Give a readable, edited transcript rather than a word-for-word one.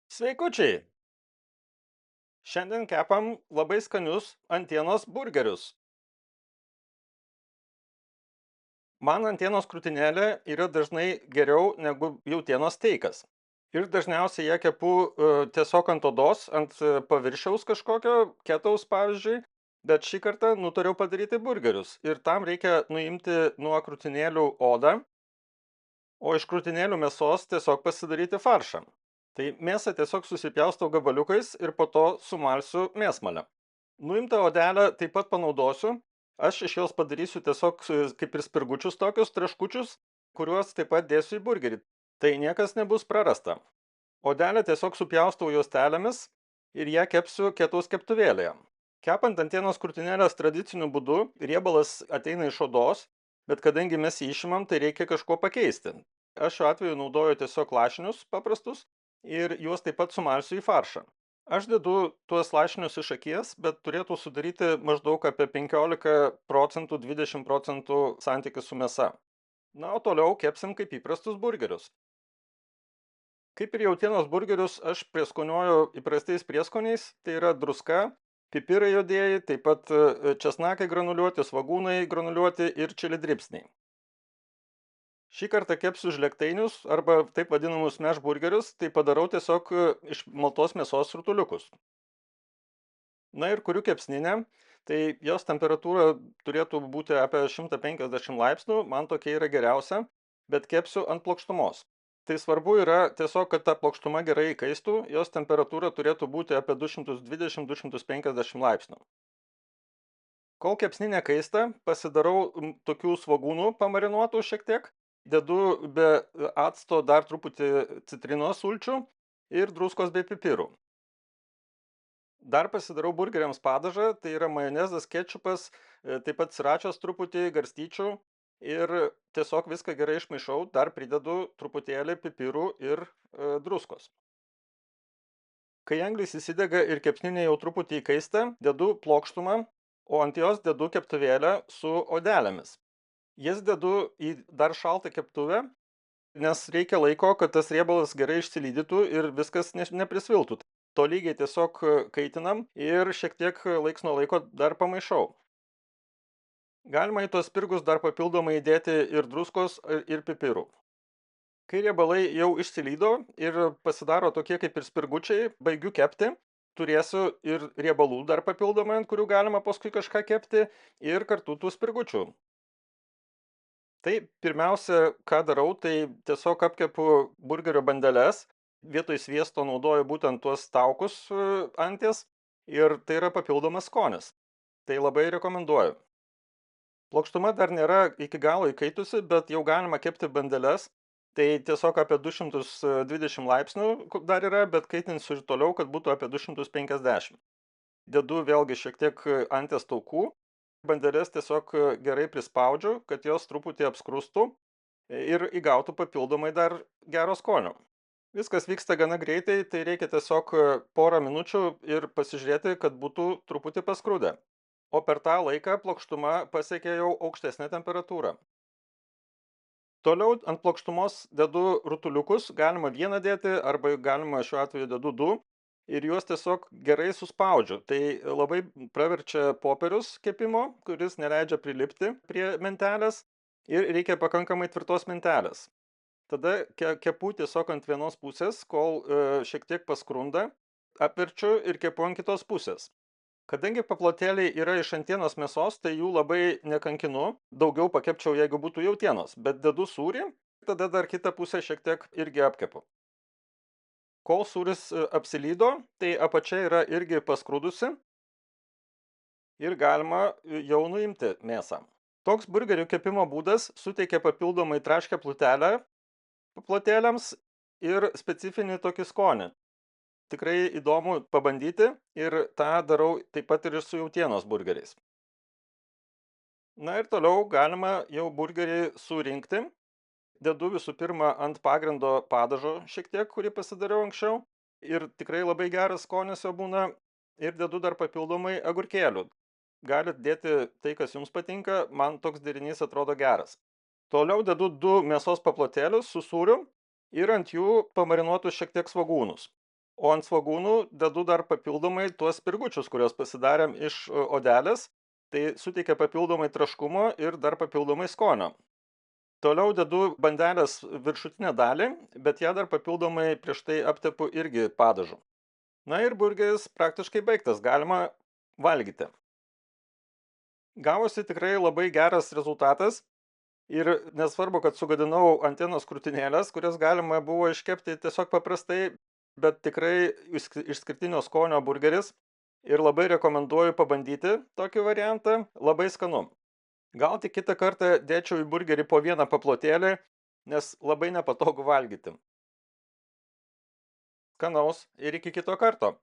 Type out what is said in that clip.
Sveikučiai! Šiandien kepam labai skanius antienos burgerius. Man antienos krūtinėlė yra dažnai geriau negu jautienos steikas. Ir dažniausiai ją kepu tiesiog ant odos, ant paviršiaus kažkokio, ketaus pavyzdžiui, bet šį kartą nutariau padaryti burgerius. Ir tam reikia nuimti nuo krūtinėlių odą, o iš krūtinėlių mėsos tiesiog pasidaryti faršą. Tai mėsą tiesiog susipjaustau gabaliukais ir po to sumalsiu mėsmalę. Nuimtą odelę taip pat panaudosiu. Aš iš jos padarysiu tiesiog kaip ir spirgučius tokius, traškučius, kuriuos taip pat dėsiu į burgerį. Tai niekas nebus prarasta. Odelę tiesiog supjaustau juostelėmis ir ją kepsiu ketaus keptuvėlėje. Kepant antienos krūtinėlės tradiciniu būdu, riebalas ateina iš odos, bet kadangi mes jį išimam, tai reikia kažko pakeisti. Aš šiuo atveju naudoju tiesiog lašinius paprastus ir juos taip pat sumalsiu į faršą. Aš dedu tuos lašinius iš akies, bet turėtų sudaryti maždaug apie 15% 20% santykis su mėsa. Na, o toliau kepsim kaip įprastus burgerius. Kaip ir jautienos burgerius aš prieskoniuoju įprastais prieskoniais, tai yra druska, pipirai juodieji, taip pat česnakai granuliuoti, svagūnai granuliuoti ir čili dribsniai. Šį kartą kepsiu žlėgtainius arba taip vadinamus meš burgerius, tai padarau tiesiog iš maltos mėsos rutuliukus. Na ir kuriu kepsninę, tai jos temperatūra turėtų būti apie 150 laipsnių, man tokia yra geriausia, bet kepsiu ant plokštumos. Tai svarbu yra tiesiog, kad ta plokštuma gerai įkaistų, jos temperatūra turėtų būti apie 220-250 laipsnių. Kol kepsninė kaista, pasidarau tokių svogūnų pamarinuotų šiek tiek, dedu be acto dar truputį citrinos sulčių ir druskos bei pipirų. Dar pasidarau burgeriams padažą, tai yra majonezas, kečupas, taip pat siračios truputį, garstyčių ir tiesiog viską gerai išmaišau, dar pridedu truputėlį pipirų ir druskos. Kai anglis įsidega ir kepsninė jau truputį įkaista, dedu plokštumą, o ant jos dedu keptuvėlę su odelėmis. Jas dedu į dar šaltą keptuvę, nes reikia laiko, kad tas riebalas gerai išsilydytų ir viskas neprisviltų. Tolygiai tiesiog kaitinam ir šiek tiek laiks nuo laiko dar pamaišau. Galima į tos spirgus dar papildomai įdėti ir druskos, ir pipirų. Kai riebalai jau išsilydo ir pasidaro tokie kaip ir spirgučiai, baigiu kepti, turėsiu ir riebalų dar papildomai, ant kurių galima paskui kažką kepti, ir kartu tų spirgučių. Tai pirmiausia, ką darau, tai tiesiog apkepu burgerio bandeles, vietoj sviesto naudoju būtent tuos taukus anties ir tai yra papildomas skonis. Tai labai rekomenduoju. Plokštuma dar nėra iki galo įkaitusi, bet jau galima kepti bandeles. Tai tiesiog apie 220 laipsnių dar yra, bet kaitinsiu ir toliau, kad būtų apie 250. Dedu vėlgi šiek tiek anties taukų. Bandeles tiesiog gerai prispaudžiu, kad jos truputį apskrustų ir įgautų papildomai dar gero skonio. Viskas vyksta gana greitai, tai reikia tiesiog porą minučių ir pasižiūrėti, kad būtų truputį paskrudę. O per tą laiką plokštuma pasiekė jau aukštesnę temperatūrą. Toliau ant plokštumos dedu rutuliukus, galima vieną dėti arba galima šiuo atveju dedu du ir juos tiesiog gerai suspaudžiu. Tai labai praverčia popierius kepimo, kuris neleidžia prilipti prie mentelės ir reikia pakankamai tvirtos mentelės. Tada kepu tiesiog ant vienos pusės, kol šiek tiek paskrunda, apverčiu ir kepu ant kitos pusės. Kadangi paplotėliai yra iš antienos mėsos, tai jų labai nekankinu, daugiau pakepčiau, jeigu būtų jautienos, bet dedu sūrį, tada dar kitą pusę šiek tiek irgi apkepu. Kol sūris apsilydo, tai apačia yra irgi paskrudusi ir galima jau nuimti mėsą. Toks burgerių kepimo būdas suteikia papildomai traškę plutelę paplotėliams ir specifinį tokį skonį. Tikrai įdomu pabandyti ir tą darau taip pat ir su jautienos burgeriais. Na ir toliau galima jau burgerį surinkti. Dedu visų pirma ant pagrindo padažo šiek tiek, kurį pasidariau anksčiau. Ir tikrai labai geras skonis jo būna. Ir dedu dar papildomai agurkėlių. Galit dėti tai, kas jums patinka, man toks derinys atrodo geras. Toliau dedu 2 mėsos paplotėlius su sūriu ir ant jų pamarinuotus šiek tiek svogūnus. o ant svogūnų dedu dar papildomai tuos spirgučius, kuriuos pasidarėm iš odelės, tai suteikia papildomai traškumo ir dar papildomai skonio. Toliau dedu bandelės viršutinę dalį, bet ją dar papildomai prieš tai aptepu irgi padažu. Na ir burgeris praktiškai baigtas, galima valgyti. Gavosi tikrai labai geras rezultatas ir nesvarbu, kad sugadinau antienos krūtinėles, kurias galima buvo iškepti tiesiog paprastai, bet tikrai išskirtinio skonio burgeris ir labai rekomenduoju pabandyti tokį variantą, labai skanu. Gal tik kitą kartą dėčiau į burgerį po vieną paplotėlį, nes labai nepatogu valgyti. Skanaus ir iki kito karto.